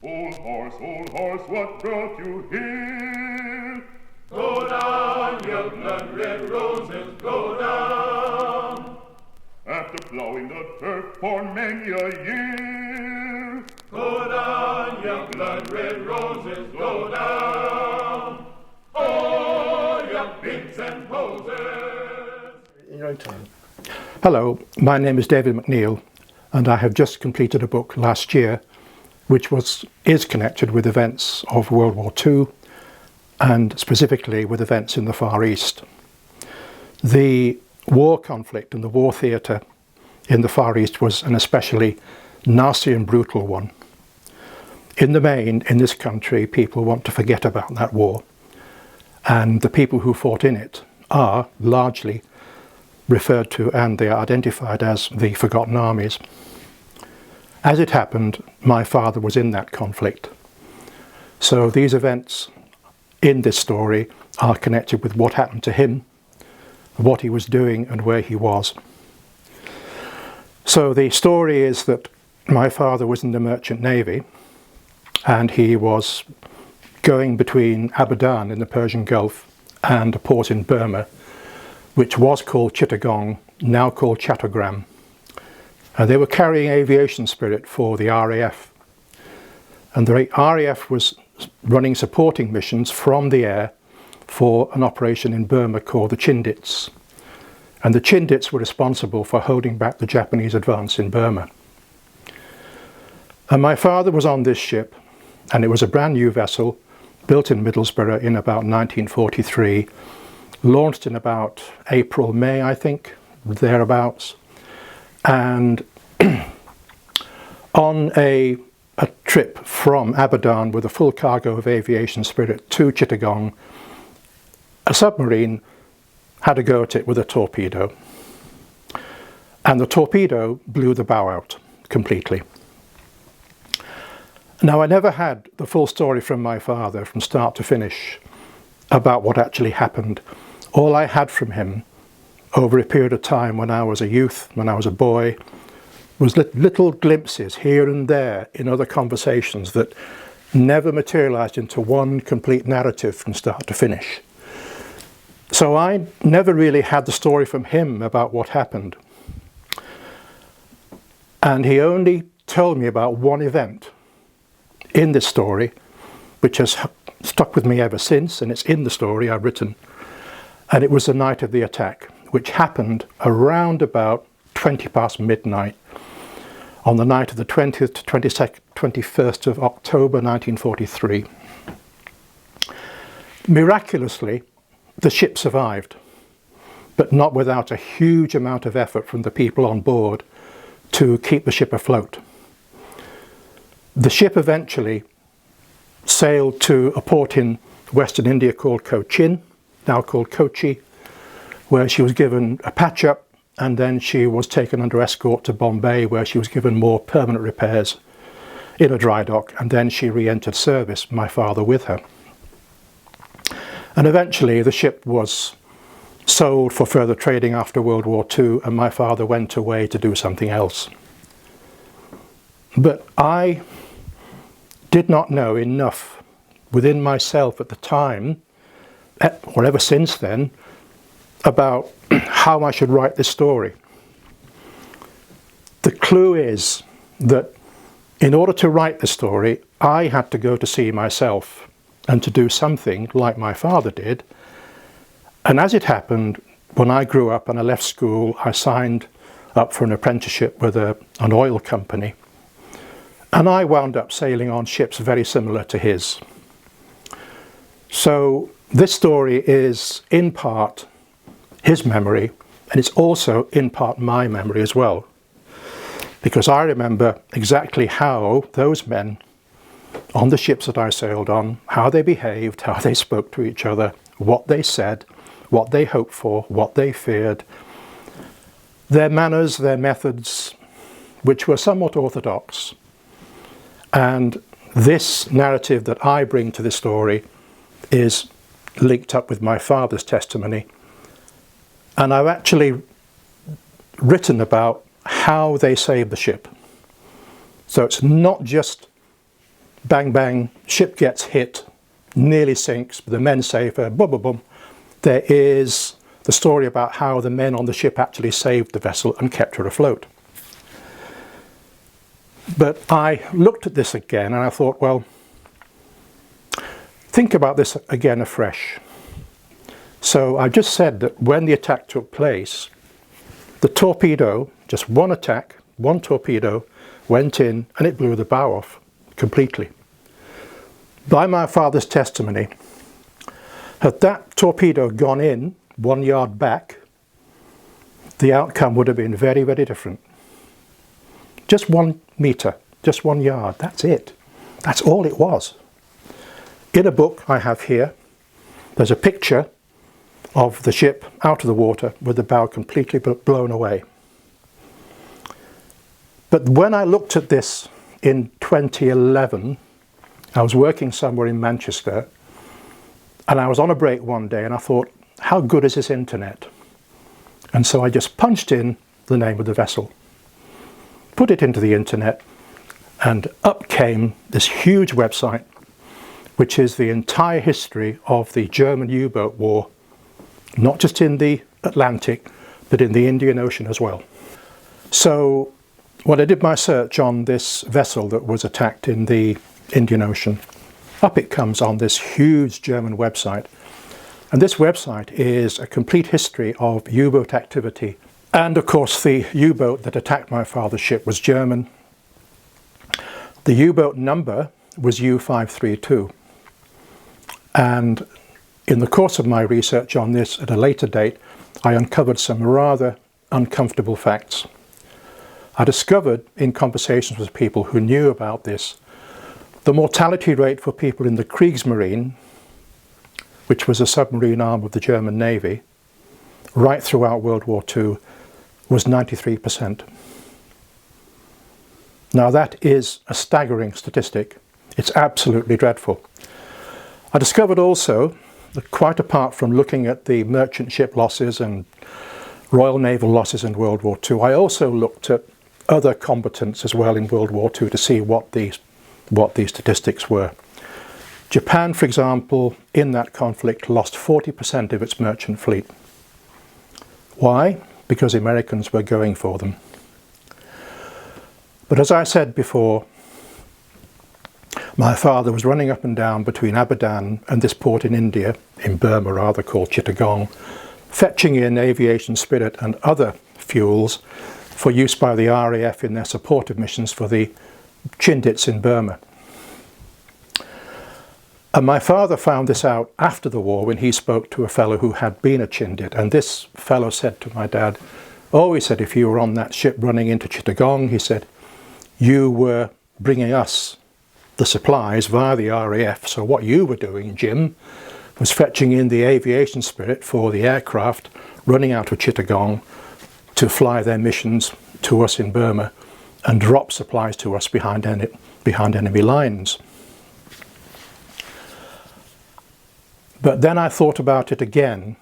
Old horse, what brought you here? Go down, your blood red roses, go down. After plowing the turf for many a year. Go down, your blood red roses, go down. Oh, your pigs and posers. In your own time. Hello, my name is David McNeil, and I have just completed a book last year which is connected with events of World War II and specifically with events in the Far East. The war conflict and the war theatre in the Far East was an especially nasty and brutal one. In the main, in this country, people want to forget about that war, and the people who fought in it are largely referred to, and they are identified as, the Forgotten Armies. As it happened, my father was in that conflict. So these events in this story are connected with what happened to him, what he was doing and where he was. So the story is that my father was in the Merchant Navy and he was going between Abadan in the Persian Gulf and a port in Burma, which was called Chittagong, now called Chattogram. They were carrying aviation spirit for the RAF. And the RAF was running supporting missions from the air for an operation in Burma called the Chindits. And the Chindits were responsible for holding back the Japanese advance in Burma. And my father was on this ship, and it was a brand new vessel built in Middlesbrough in about 1943, launched in about April, May, I think, thereabouts. And on a trip from Abadan with a full cargo of aviation spirit to Chittagong, a submarine had a go at it with a torpedo. And the torpedo blew the bow out completely. Now, I never had the full story from my father from start to finish about what actually happened. All I had from him over a period of time when I was a youth, when I was a boy, was little glimpses here and there in other conversations that never materialized into one complete narrative from start to finish. So I never really had the story from him about what happened. And he only told me about one event in this story, which has stuck with me ever since, and it's in the story I've written. And it was the night of the attack, which happened around about 20 past midnight on the night of the 20th to 21st of October 1943. Miraculously, the ship survived, but not without a huge amount of effort from the people on board to keep the ship afloat. The ship eventually sailed to a port in Western India called Cochin, now called Kochi, where she was given a patch-up, and then she was taken under escort to Bombay, where she was given more permanent repairs in a dry dock, and then she re-entered service, my father with her. And eventually the ship was sold for further trading after World War II, and my father went away to do something else. But I did not know enough within myself at the time, or ever since then, about how I should write this story. The clue is that in order to write the story, I had to go to sea myself and to do something like my father did. And as it happened, when I grew up and I left school, I signed up for an apprenticeship with an oil company. And I wound up sailing on ships very similar to his. So this story is in part his memory, and it's also in part my memory as well, because I remember exactly how those men on the ships that I sailed on, how they behaved, how they spoke to each other, what they said, what they hoped for, what they feared, their manners, their methods, which were somewhat orthodox. And this narrative that I bring to this story is linked up with my father's testimony. And I've actually written about how they saved the ship. So it's not just bang bang, ship gets hit, nearly sinks, but the men save her, boom boom boom. There is the story about how the men on the ship actually saved the vessel and kept her afloat. But I looked at this again and I thought, well, think about this again afresh. So I just said that when the attack took place, the torpedo, just one attack, one torpedo, went in and it blew the bow off completely. By my father's testimony, had that torpedo gone in 1 yard back, the outcome would have been very, very different. Just 1 meter, just 1 yard, that's it. That's all it was. In a book I have here, there's a picture of the ship out of the water with the bow completely blown away. But when I looked at this in 2011, I was working somewhere in Manchester and I was on a break one day and I thought, how good is this internet? And so I just punched in the name of the vessel, put it into the internet, and up came this huge website, which is the entire history of the German U-boat war, not just in the Atlantic, but in the Indian Ocean as well. So when I did my search on this vessel that was attacked in the Indian Ocean, up it comes on this huge German website. And this website is a complete history of U-boat activity. And of course the U-boat that attacked my father's ship was German. The U-boat number was U-532. And in the course of my research on this at a later date, I uncovered some rather uncomfortable facts. I discovered in conversations with people who knew about this, the mortality rate for people in the Kriegsmarine, which was a submarine arm of the German Navy, right throughout World War II, was 93%. Now that is a staggering statistic. It's absolutely dreadful. I discovered also that quite apart from looking at the merchant ship losses and Royal Naval losses in World War II, I also looked at other combatants as well in World War II to see what these statistics were. Japan, for example, in that conflict lost 40% of its merchant fleet. Why? Because the Americans were going for them. But as I said before, my father was running up and down between Abadan and this port in India, in Burma rather, called Chittagong, fetching in aviation spirit and other fuels for use by the RAF in their supportive missions for the Chindits in Burma. And my father found this out after the war when he spoke to a fellow who had been a Chindit, and this fellow said to my dad, oh, he said, if you were on that ship running into Chittagong, he said, you were bringing us the supplies via the RAF, so what you were doing, Jim, was fetching in the aviation spirit for the aircraft running out of Chittagong to fly their missions to us in Burma and drop supplies to us behind enemy lines. But then I thought about it again,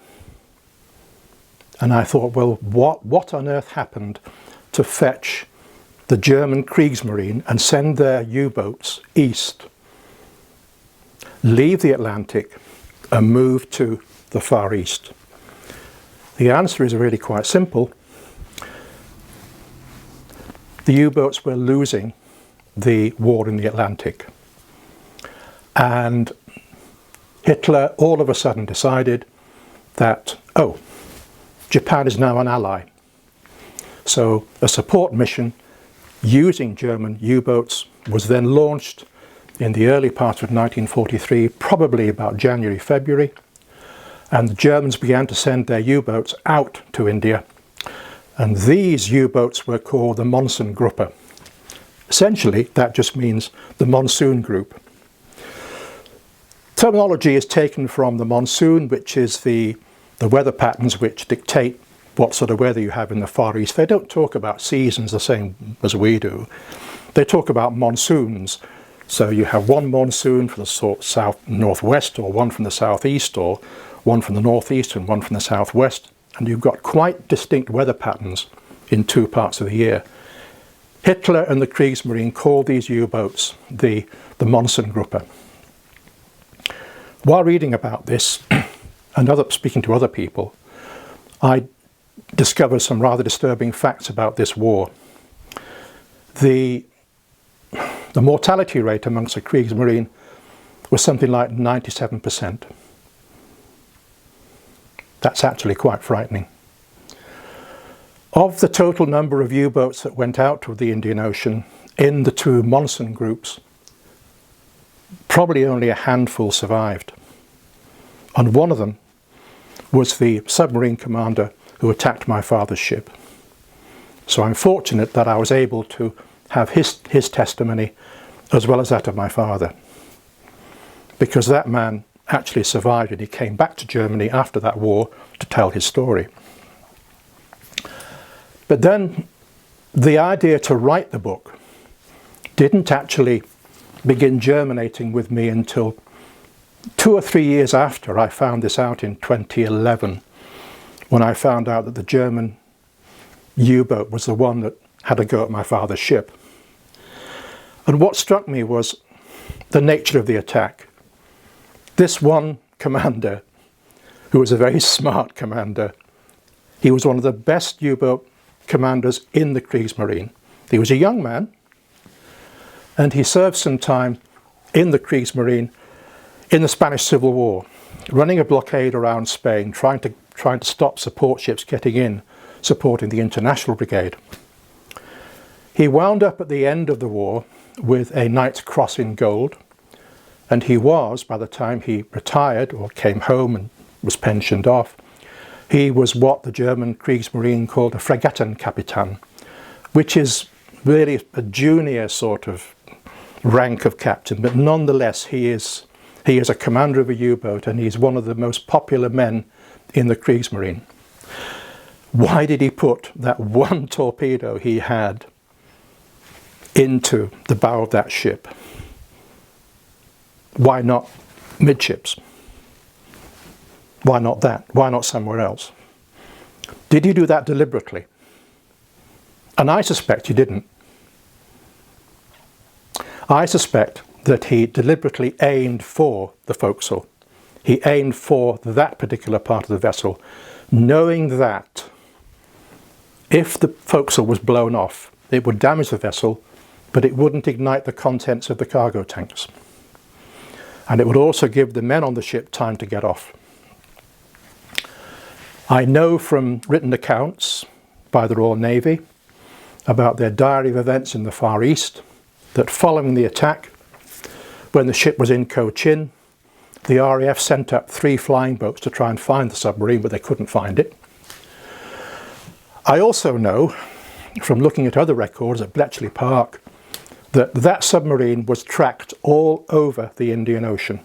and I thought, well, what on earth happened to fetch the German Kriegsmarine and send their U-boats east, leave the Atlantic and move to the Far East? The answer is really quite simple. The U-boats were losing the war in the Atlantic, and Hitler all of a sudden decided that, oh, Japan is now an ally. So a support mission using German U-boats was then launched in the early part of 1943, probably about January, February, and the Germans began to send their U-boats out to India, and these U-boats were called the Monsun Gruppe. Essentially, that just means the Monsun Group. Terminology is taken from the monsoon, which is the weather patterns which dictate what sort of weather you have in the Far East. They don't talk about seasons the same as we do. They talk about monsoons. So you have one monsoon from the south northwest, or one from the southeast, or one from the northeast and one from the southwest. And you've got quite distinct weather patterns in two parts of the year. Hitler and the Kriegsmarine called these U-boats the Monsun Gruppe. While reading about this and speaking to other people, I discovered some rather disturbing facts about this war. The mortality rate amongst the Kriegsmarine was something like 97%. That's actually quite frightening. Of the total number of U-boats that went out to the Indian Ocean in the two Monsun groups, probably only a handful survived. And one of them was the submarine commander who attacked my father's ship. So I'm fortunate that I was able to have his testimony as well as that of my father, because that man actually survived and he came back to Germany after that war to tell his story. But then the idea to write the book didn't actually begin germinating with me until 2 or 3 years after I found this out in 2011, when I found out that the German U-boat was the one that had a go at my father's ship. And what struck me was the nature of the attack. This one commander, who was a very smart commander, he was one of the best U-boat commanders in the Kriegsmarine. He was a young man, and he served some time in the Kriegsmarine in the Spanish Civil War, running a blockade around Spain, trying to stop support ships getting in, supporting the International Brigade. He wound up at the end of the war with a Knight's Cross in gold, and he was, by the time he retired or came home and was pensioned off, he was what the German Kriegsmarine called a Fregattenkapitän, which is really a junior sort of rank of captain, but nonetheless he is a commander of a U-boat, and he's one of the most popular men in the Kriegsmarine. Why did he put that one torpedo he had into the bow of that ship? Why not midships? Why not that? Why not somewhere else? Did he do that deliberately? And I suspect he didn't. I suspect that he deliberately aimed for the forecastle. He aimed for that particular part of the vessel, knowing that if the forecastle was blown off, it would damage the vessel, but it wouldn't ignite the contents of the cargo tanks. And it would also give the men on the ship time to get off. I know from written accounts by the Royal Navy about their diary of events in the Far East that following the attack, when the ship was in Cochin, the RAF sent up 3 flying boats to try and find the submarine, but they couldn't find it. I also know from looking at other records at Bletchley Park that that submarine was tracked all over the Indian Ocean.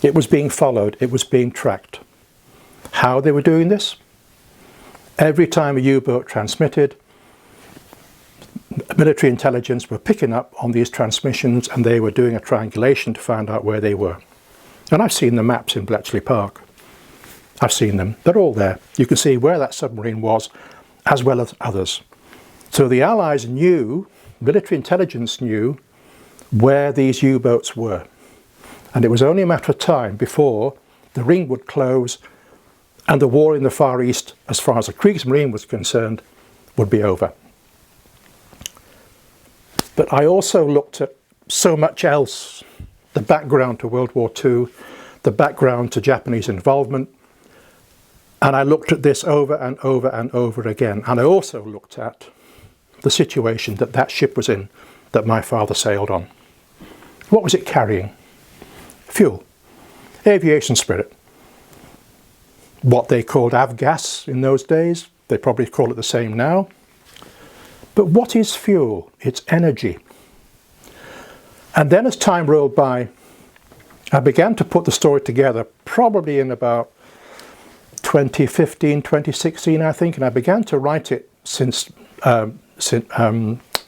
It was being followed, it was being tracked. How they were doing this? Every time a U-boat transmitted, military intelligence were picking up on these transmissions, and they were doing a triangulation to find out where they were. And I've seen the maps in Bletchley Park. I've seen them. They're all there. You can see where that submarine was, as well as others. So the Allies knew, military intelligence knew, where these U-boats were. And it was only a matter of time before the ring would close and the war in the Far East, as far as the Kriegsmarine was concerned, would be over. But I also looked at so much else, the background to World War II, the background to Japanese involvement, and I looked at this over and over and over again. And I also looked at the situation that that ship was in, that my father sailed on. What was it carrying? Fuel, aviation spirit. What they called avgas in those days, they probably call it the same now. But what is fuel? It's energy. And then as time rolled by, I began to put the story together, probably in about 2015, 2016, I think, and I began to write it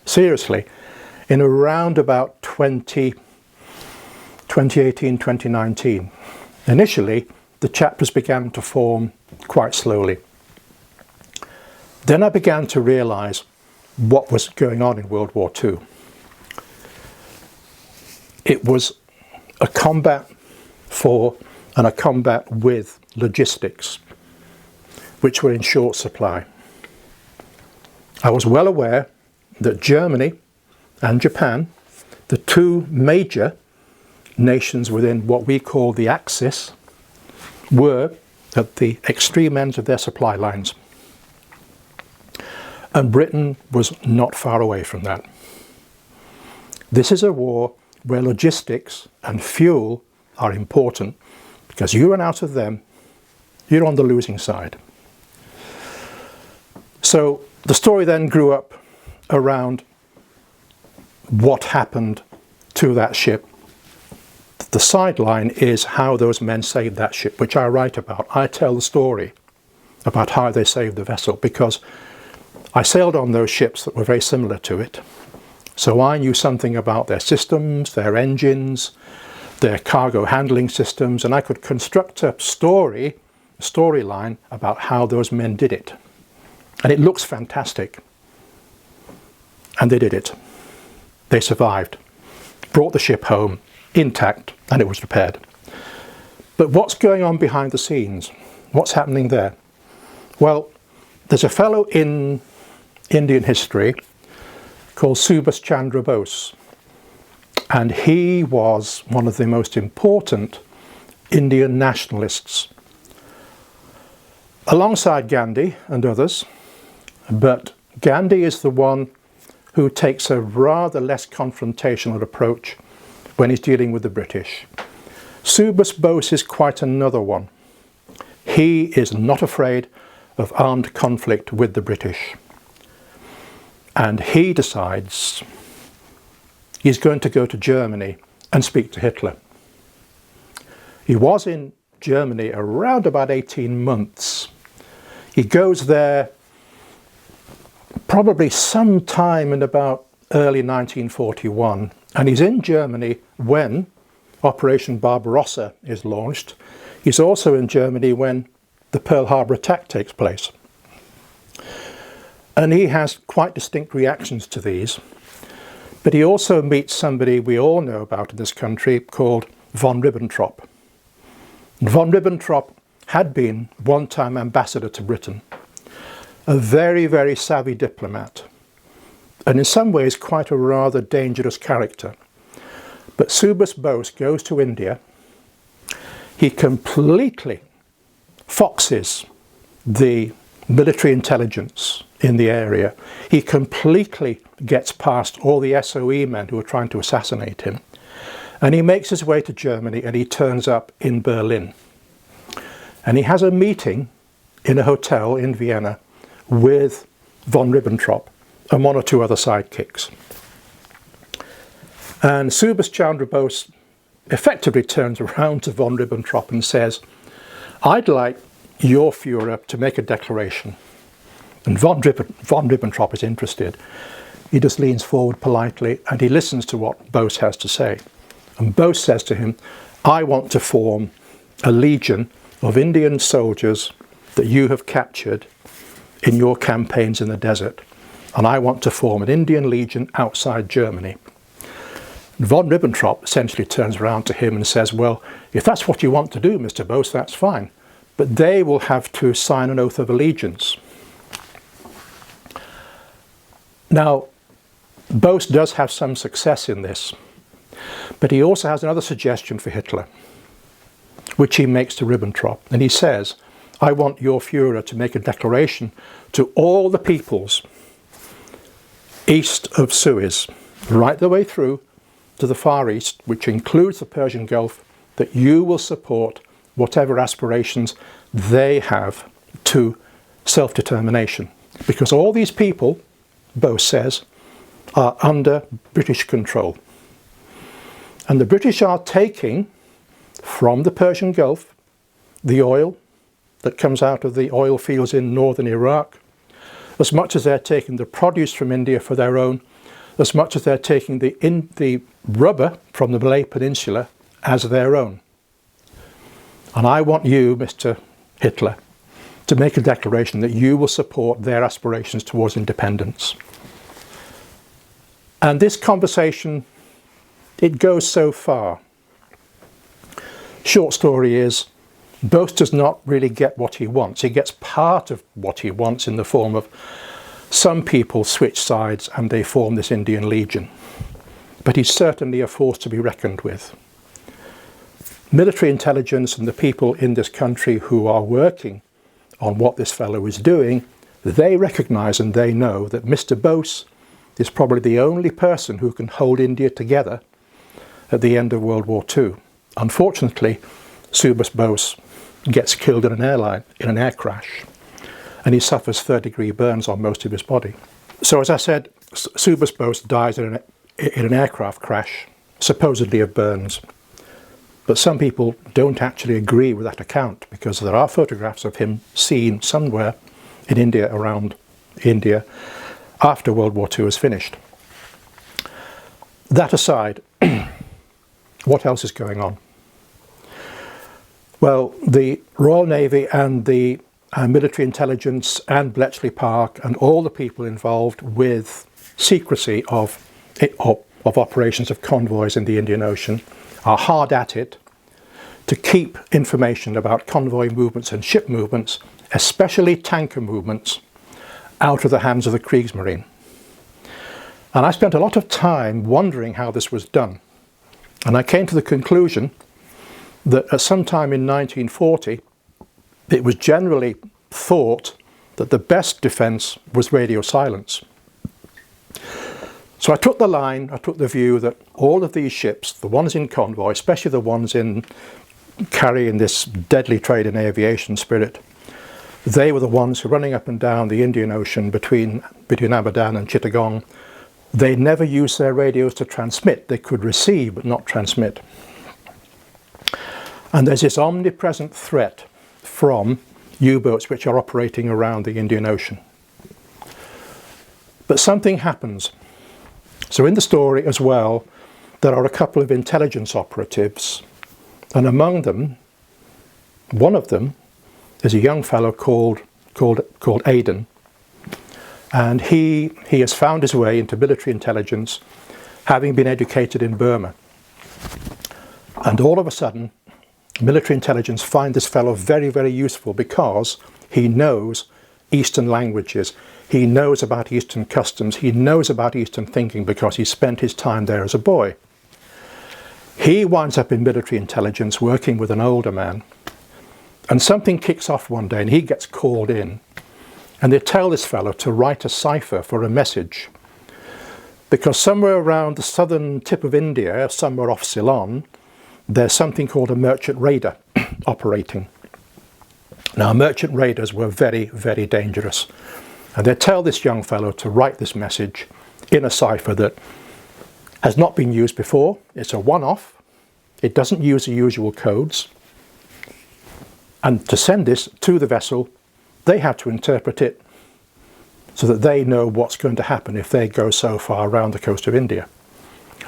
seriously in around about 2018, 2019. Initially, the chapters began to form quite slowly. Then I began to realise what was going on in World War II. It was a combat for and a combat with logistics, which were in short supply. I was well aware that Germany and Japan, the two major nations within what we call the Axis, were at the extreme ends of their supply lines. And Britain was not far away from that. This is a war where logistics and fuel are important, because you run out of them, you're on the losing side. So the story then grew up around what happened to that ship. The sideline is how those men saved that ship, which I write about. I tell the story about how they saved the vessel, because I sailed on those ships that were very similar to it. So I knew something about their systems, their engines, their cargo handling systems, and I could construct a storyline about how those men did it. And it looks fantastic. And they did it. They survived, brought the ship home intact, and it was repaired. But what's going on behind the scenes? What's happening there? Well, there's a fellow in Indian history called Subhash Chandra Bose, and he was one of the most important Indian nationalists, alongside Gandhi and others. But Gandhi is the one who takes a rather less confrontational approach when he's dealing with the British. Subhash Bose is quite another one. He is not afraid of armed conflict with the British. And he decides he's going to go to Germany and speak to Hitler. He was in Germany around about 18 months. He goes there probably sometime in about early 1941, and he's in Germany when Operation Barbarossa is launched. He's also in Germany when the Pearl Harbor attack takes place. And he has quite distinct reactions to these. But he also meets somebody we all know about in this country called von Ribbentrop. Von Ribbentrop had been one-time ambassador to Britain, a very, very savvy diplomat, and in some ways quite a rather dangerous character. But Subhash Bose goes to India. He completely foxes the military intelligence in the area. He completely gets past all the SOE men who are trying to assassinate him. And he makes his way to Germany, and he turns up in Berlin. And he has a meeting in a hotel in Vienna with von Ribbentrop and one or two other sidekicks. And Subhash Chandra Bose effectively turns around to von Ribbentrop and says, "I'd like your Führer to make a declaration." And von Ribbentrop is interested. He just leans forward politely and he listens to what Bose has to say. And Bose says to him, "I want to form a legion of Indian soldiers that you have captured in your campaigns in the desert. And I want to form an Indian legion outside Germany." Von Ribbentrop essentially turns around to him and says, "Well, if that's what you want to do, Mr. Bose, that's fine. But they will have to sign an oath of allegiance." Now, Bose does have some success in this, but he also has another suggestion for Hitler, which he makes to Ribbentrop. And he says, "I want your Führer to make a declaration to all the peoples east of Suez, right the way through to the Far East, which includes the Persian Gulf, that you will support whatever aspirations they have to self-determination. Because all these people," Bose says, "are under British control. And the British are taking from the Persian Gulf the oil that comes out of the oil fields in northern Iraq, as much as they're taking the produce from India for their own, as much as they're taking the rubber from the Malay Peninsula as their own. And I want you, Mr. Hitler, to make a declaration that you will support their aspirations towards independence." And this conversation, it goes so far. Short story is, Bose does not really get what he wants. He gets part of what he wants in the form of some people switch sides and they form this Indian Legion. But he's certainly a force to be reckoned with. Military intelligence and the people in this country who are working on what this fellow is doing, they recognise and they know that Mr. Bose is probably the only person who can hold India together at the end of World War II. Unfortunately, Subhas Bose gets killed in an air crash, and he suffers third-degree burns on most of his body. So as I said, Subhas Bose dies in an aircraft crash, supposedly of burns. But some people don't actually agree with that account, because there are photographs of him seen somewhere in India, around India, after World War II is finished. That aside, what else is going on? Well, the Royal Navy and the military intelligence and Bletchley Park and all the people involved with secrecy of operations of convoys in the Indian Ocean are hard at it to keep information about convoy movements and ship movements, especially tanker movements, out of the hands of the Kriegsmarine. And I spent a lot of time wondering how this was done. And I came to the conclusion that at some time in 1940, it was generally thought that the best defence was radio silence. So I took the view that all of these ships, the ones in convoy, especially the ones carrying this deadly trade in aviation spirit, they were the ones who were running up and down the Indian Ocean between Abadan and Chittagong. They never used their radios to transmit. They could receive but not transmit. And there's this omnipresent threat from U-boats which are operating around the Indian Ocean. But something happens. So in the story as well, there are a couple of intelligence operatives, and among them, one of them is a young fellow called Aidan, and he has found his way into military intelligence, having been educated in Burma. And all of a sudden, military intelligence find this fellow very, very useful because he knows Eastern languages, he knows about Eastern customs, he knows about Eastern thinking because he spent his time there as a boy. He winds up in military intelligence working with an older man, and something kicks off one day and he gets called in, and they tell this fellow to write a cipher for a message, because somewhere around the southern tip of India, somewhere off Ceylon, there's something called a merchant raider operating. Now, merchant raiders were very, very dangerous. And they tell this young fellow to write this message in a cipher that has not been used before. It's a one-off. It doesn't use the usual codes. And to send this to the vessel, they have to interpret it so that they know what's going to happen if they go so far around the coast of India,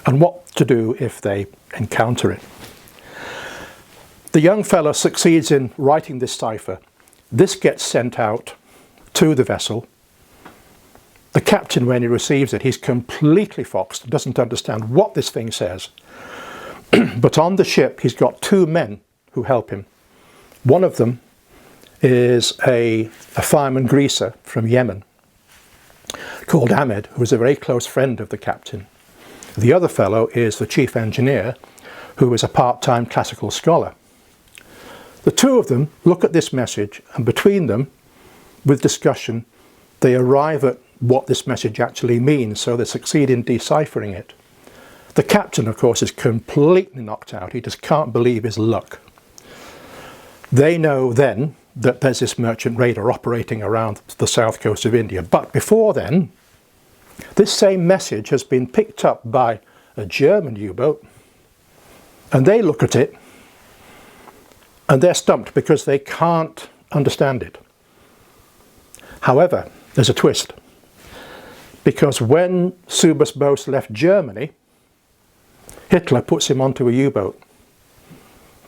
and what to do if they encounter it. The young fellow succeeds in writing this cipher. This gets sent out to the vessel. The captain, when he receives it, he's completely foxed, doesn't understand what this thing says. But on the ship, he's got two men who help him. One of them is a fireman greaser from Yemen called Ahmed, who is a very close friend of the captain. The other fellow is the chief engineer, who is a part-time classical scholar. The two of them look at this message, and between them, with discussion, they arrive at what this message actually means, so they succeed in deciphering it. The captain, of course, is completely knocked out. He just can't believe his luck. They know then that there's this merchant raider operating around the south coast of India. But before then, this same message has been picked up by a German U-boat, and they look at it and they're stumped because they can't understand it. However, there's a twist, because when Subhas Bose left Germany, Hitler puts him onto a U-boat.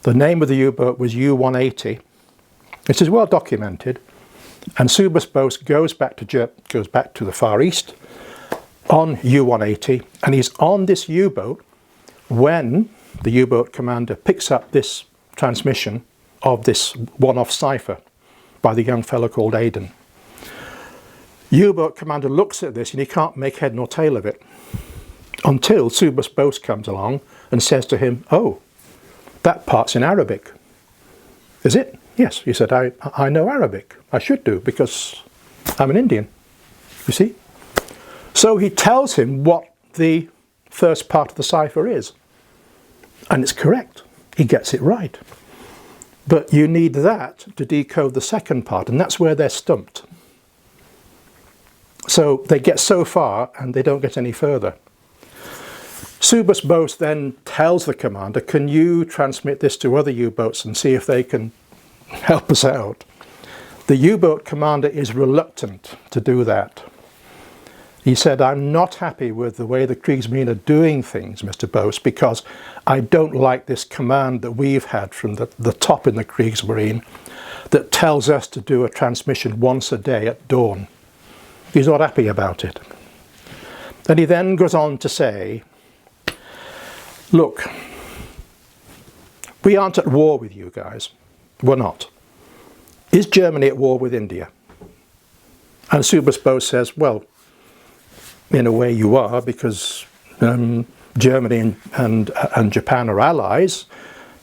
The name of the U-boat was U-180. This is well documented, and Subhas Bose goes back to the Far East, on U-180, and he's on this U-boat when the U-boat commander picks up this transmission of this one-off cipher by the young fellow called Aden. U-boat commander looks at this and he can't make head nor tail of it until Subus Bose comes along and says to him, "Oh, that part's in Arabic." "Is it?" "Yes," he said, I know Arabic. I should do because I'm an Indian, you see. So he tells him what the first part of the cipher is. And it's correct. He gets it right. But you need that to decode the second part, and that's where they're stumped. So they get so far and they don't get any further. Subus Bose then tells the commander, "Can you transmit this to other U-boats and see if they can help us out?" The U-boat commander is reluctant to do that. He said, "I'm not happy with the way the Kriegsmarine are doing things, Mr. Bose, because I don't like this command that we've had from the top in the Kriegsmarine that tells us to do a transmission once a day at dawn." He's not happy about it. And he then goes on to say, "Look, we aren't at war with you guys. We're not. Is Germany at war with India?" And Subus Bose says, "Well, in a way you are, because Germany and Japan are allies,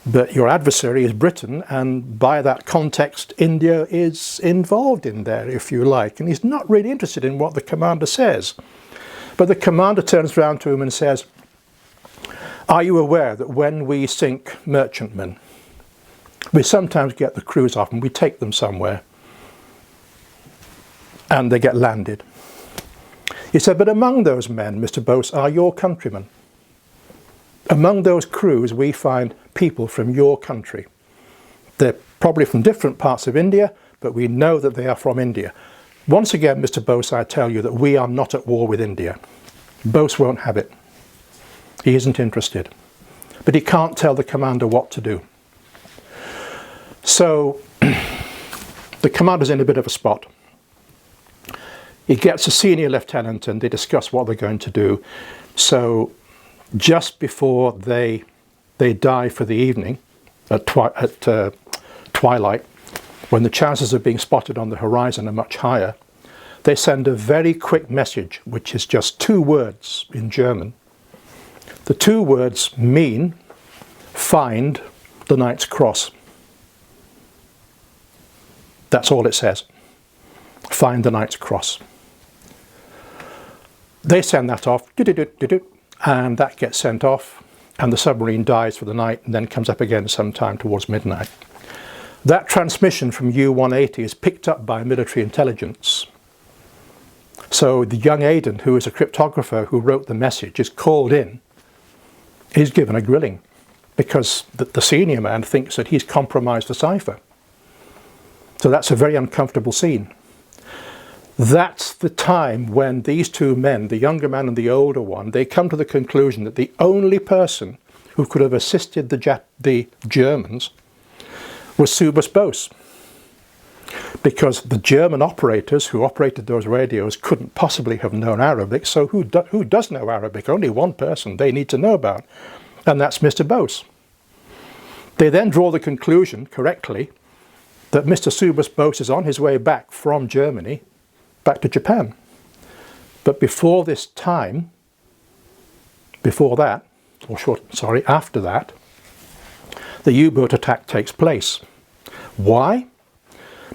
but your adversary is Britain, and by that context India is involved in there, if you like." And he's not really interested in what the commander says. But the commander turns around to him and says, "Are you aware that when we sink merchantmen, we sometimes get the crews off and we take them somewhere and they get landed?" He said, "But among those men, Mr. Bose, are your countrymen. Among those crews we find people from your country. They're probably from different parts of India, but we know that they are from India. Once again, Mr. Bose, I tell you that we are not at war with India." Bose won't have it. He isn't interested. But he can't tell the commander what to do. So the commander's in a bit of a spot. He gets a senior lieutenant and they discuss what they're going to do. So just before they dive for the evening, at twilight, when the chances of being spotted on the horizon are much higher, they send a very quick message, which is just 2 words in German. The 2 words mean, "Find the Knight's Cross." That's all it says. Find the Knight's Cross. They send that off, and that gets sent off, and the submarine dives for the night and then comes up again sometime towards midnight. That transmission from U-180 is picked up by military intelligence. So the young Aden, who is a cryptographer who wrote the message, is called in. He's given a grilling because the senior man thinks that he's compromised the cipher. So that's a very uncomfortable scene. That's the time when these 2 men, the younger man and the older one, they come to the conclusion that the only person who could have assisted the Germans was Subus Bose. Because the German operators who operated those radios couldn't possibly have known Arabic, so who does know Arabic? Only one person they need to know about, and that's Mr. Bose. They then draw the conclusion, correctly, that Mr. Subus Bose is on his way back from Germany, back to Japan. But before this time, after that, the U-boat attack takes place. Why?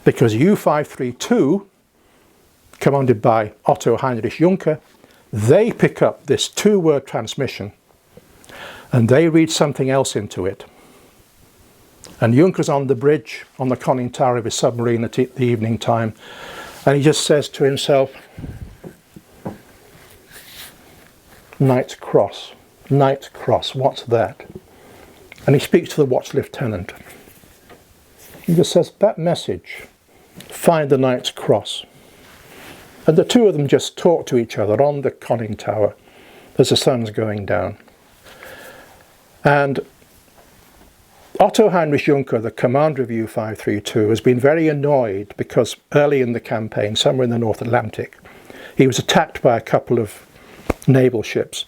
Because U-532, commanded by Otto Heinrich Juncker, they pick up this 2-word transmission and they read something else into it. And Juncker's on the bridge, on the conning tower of his submarine at the evening time, and he just says to himself, "Knight's Cross, Knight's Cross, what's that?" And he speaks to the watch lieutenant. He just says, "That message, find the Knight's Cross." And the 2 of them just talk to each other on the conning tower as the sun's going down. And Otto Heinrich Juncker, the commander of U-532, has been very annoyed because early in the campaign, somewhere in the North Atlantic, he was attacked by a couple of naval ships.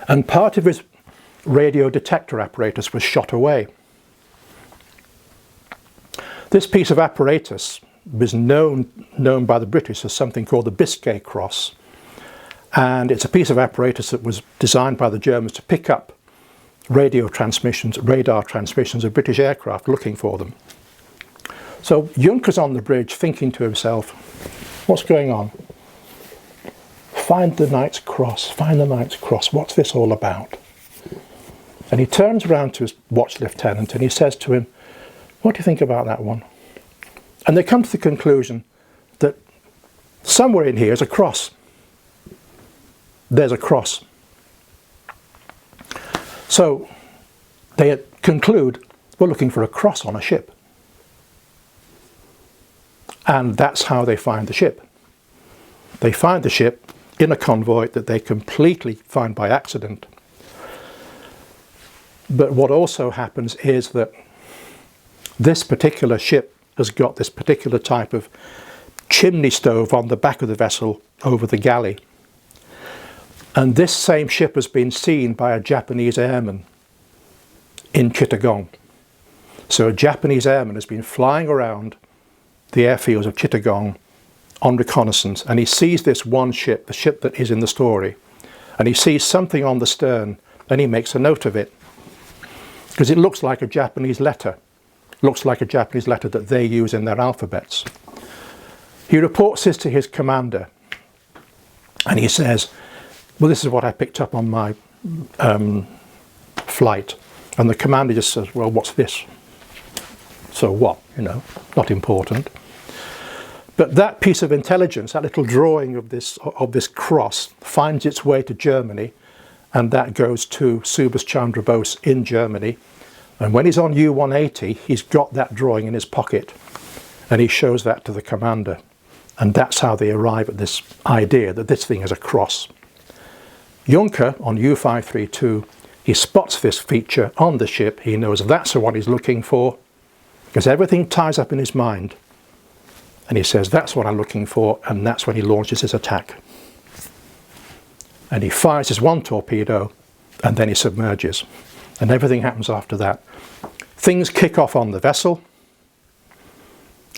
And part of his radio detector apparatus was shot away. This piece of apparatus was known by the British as something called the Biscay Cross. And it's a piece of apparatus that was designed by the Germans to pick up radio transmissions, radar transmissions of British aircraft looking for them. So Junker's on the bridge thinking to himself, what's going on? Find the Knight's Cross, find the Knight's Cross, what's this all about? And he turns around to his watch lieutenant and he says to him, what do you think about that one? And they come to the conclusion that somewhere in here is a cross. There's a cross. So they conclude, we're looking for a cross on a ship. And that's how they find the ship. They find the ship in a convoy that they completely find by accident. But what also happens is that this particular ship has got this particular type of chimney stove on the back of the vessel over the galley. And this same ship has been seen by a Japanese airman in Chittagong. So a Japanese airman has been flying around the airfields of Chittagong on reconnaissance, and he sees this one ship, the ship that is in the story, and he sees something on the stern, and he makes a note of it. Because it looks like a Japanese letter. Looks like a Japanese letter that they use in their alphabets. He reports this to his commander, and he says, well, this is what I picked up on my flight. And the commander just says, well, what's this? So what? You know, not important. But that piece of intelligence, that little drawing of this cross, finds its way to Germany, and that goes to Subhas Chandra Bose in Germany. And when he's on U-180, he's got that drawing in his pocket, and he shows that to the commander. And that's how they arrive at this idea that this thing is a cross. Junker on U-532, he spots this feature on the ship. He knows that's the one he's looking for, because everything ties up in his mind. And he says, that's what I'm looking for, and that's when he launches his attack. And he fires his one torpedo, and then he submerges. And everything happens after that. Things kick off on the vessel,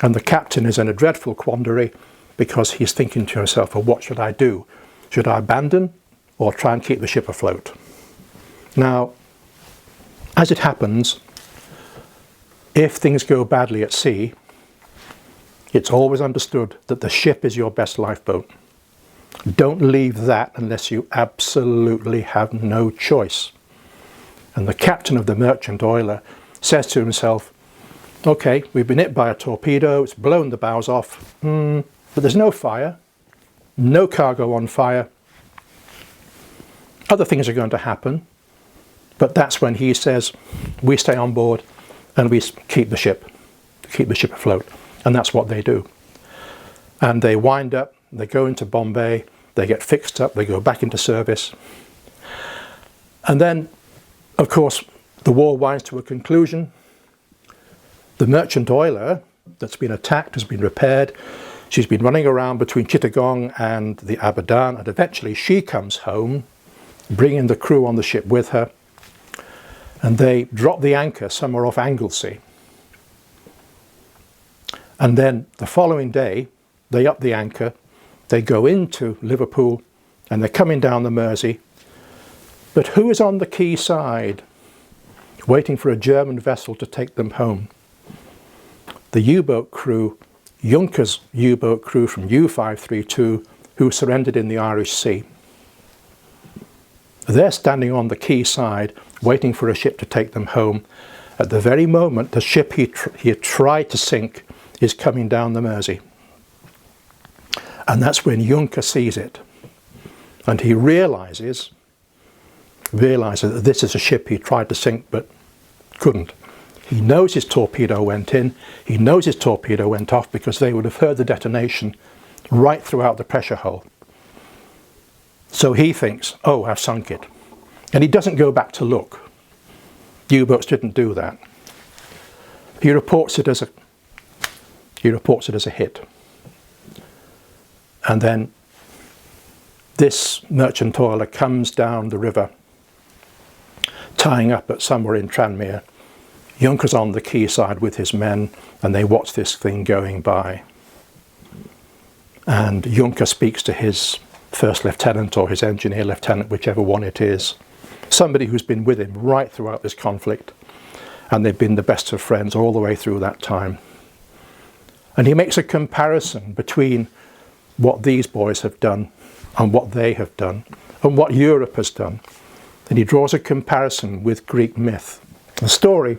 and the captain is in a dreadful quandary, because he's thinking to himself, well, what should I do? Should I abandon, or try and keep the ship afloat? Now, as it happens, if things go badly at sea, it's always understood that the ship is your best lifeboat. Don't leave that unless you absolutely have no choice. And the captain of the merchant oiler says to himself, okay, we've been hit by a torpedo, it's blown the bows off, but there's no fire, no cargo on fire. Other things are going to happen, but that's when he says, we stay on board and we keep the ship afloat. And that's what they do. And they wind up, they go into Bombay, they get fixed up, they go back into service. And then, of course, the war winds to a conclusion. The merchant oiler that's been attacked has been repaired. She's been running around between Chittagong and the Abadan, and eventually she comes home, bringing the crew on the ship with her. And they drop the anchor somewhere off Anglesey. And then the following day, they up the anchor, they go into Liverpool, and they're coming down the Mersey. But who is on the quay side, waiting for a German vessel to take them home? The U-boat crew, Junker's U-boat crew from U-532, who surrendered in the Irish Sea. They're standing on the quay side, waiting for a ship to take them home. At the very moment the ship he had tried to sink is coming down the Mersey. And that's when Junker sees it. And he realizes that this is a ship he tried to sink but couldn't. He knows his torpedo went in, he knows his torpedo went off, because they would have heard the detonation right throughout the pressure hull. So he thinks, oh, I've sunk it. And he doesn't go back to look. U-boats didn't do that. He reports it as a hit. And then this merchant oiler comes down the river, tying up at somewhere in Tranmere. Junker's on the quayside with his men, and they watch this thing going by. And Junker speaks to his first lieutenant or his engineer lieutenant, whichever one it is, somebody who's been with him right throughout this conflict, and they've been the best of friends all the way through that time. And he makes a comparison between what these boys have done and what they have done and what Europe has done. And he draws a comparison with Greek myth. The story,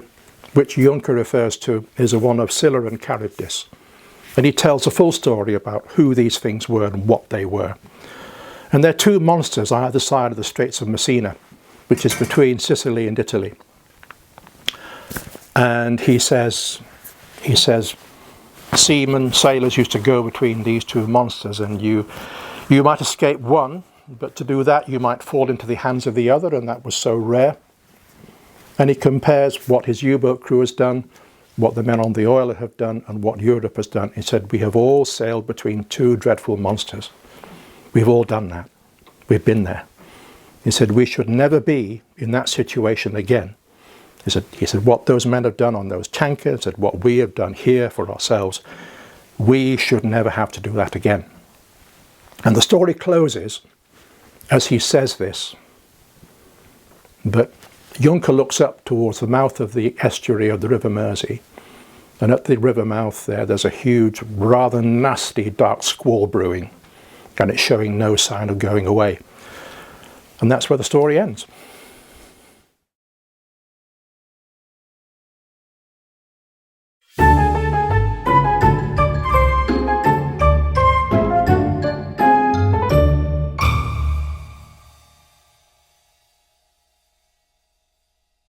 which Junker refers to, is the one of Scylla and Charybdis. And he tells a full story about who these things were and what they were. And they're two monsters on either side of the Straits of Messina, which is between Sicily and Italy. And he says, seamen, sailors used to go between these two monsters, and you might escape one, but to do that you might fall into the hands of the other, and that was so rare. And he compares what his U-boat crew has done, what the men on the oiler have done, and what Europe has done. He said, we have all sailed between two dreadful monsters. We've all done that. We've been there. He said, we should never be in that situation again. He said, what those men have done on those tankers, and what we have done here for ourselves, we should never have to do that again. And the story closes as he says this. But Junker looks up towards the mouth of the estuary of the River Mersey, and at the river mouth there's a huge, rather nasty, dark squall brewing, and it's showing no sign of going away. And that's where the story ends.